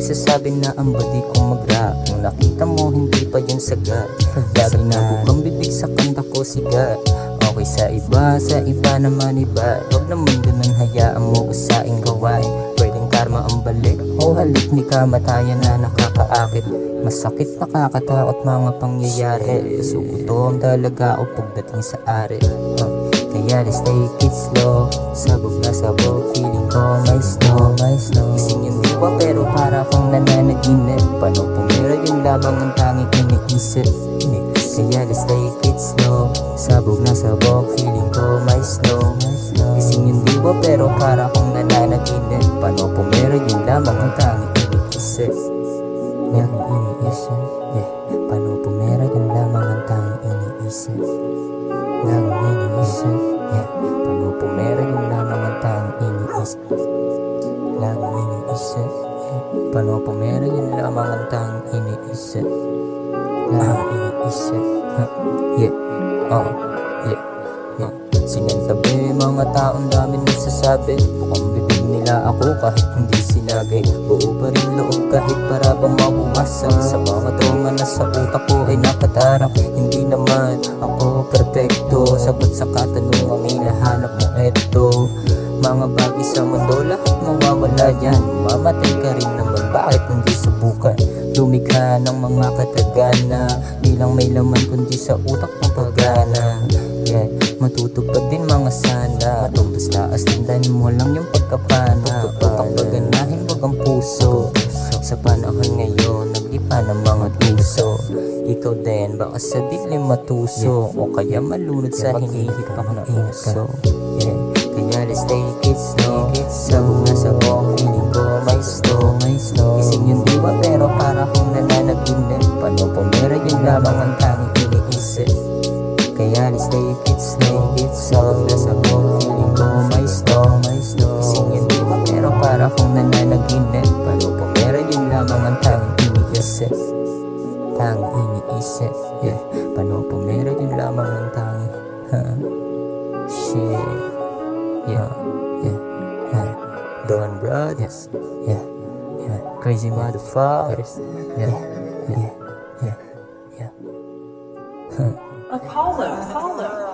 nagsasabi na ang badi kong mag-rap. Kung nakita mo hindi pa yun sagat. Lagi na bukang bibig sa kanta ko sigat. Okay sa iba naman iba. Huwag naman ganun, hayaan mo usaing gawain. Pwedeng karma ang balik o halik ni kamatayan na nakakaakit. Masakit, nakakatakot mga pangyayari. Kasugutom talaga o pagdating sa ari. Kaya let's take it slow. Sabog na sabog, feeling ko may snow. Gising yung diwa pero para kang nananaginip. Paano pumira yun lamang ang tanging iniisip. Kaya let's take it slow. Sabog na sabog, feeling ko may snow. Gising yung diwa pero para kang nananaginip. Paano pumira yun lamang ang tanging iniisip. Paano pumira yun lamang ang tanging iniisip. Paano pumera yung lamang ang tanging iniisip. Laging iniisip. Paano pumera yung lamang ang tanging iniisip. Laging iniisip. Sinantabi mga taong dami nagsasabi. Bukang bibig nila ako kahit hindi sinagay. Buo pa rin loob kahit para bang mabuwasan. Sa mga trauma na sa utak ko ay nakatarang. Hindi naman ako perfecto. Sagot sa katanungang hinahanap mo eto. Mga bagay sa mundo lahat mawawala yan. Mamatay ka rin naman, bakit hindi subukan? Lumikha ng mga katagana. Di lang may laman kundi sa utak ng pagana. Matutupad din mga sana. Matumbas taas, tandaan mo lang yung pagkapana. Upang paganahin wag ang puso. Sa panahon ngayon, naglipa ng mga tuso. Ikaw din, baka sa dilim matuso. O kaya malunod sa hinihipak na uso. Kaya let's take it slow. Sabog na sabog, feeling ko may snow. Gising yung diwa pero para kung nananaginip. Paano pumira yun lamang ang tanging iniisip. Kaya let's take it slow. Sabog na sabog, feeling ko may snow. Gising yung diwa pero para kung nananaginip. Paano pumira yun lamang ang tanging iniisip. Tanging iniisip. Paano pumira yun lamang ang tanging shit. Don Brothers. Crazy motherfuckers. Apollo.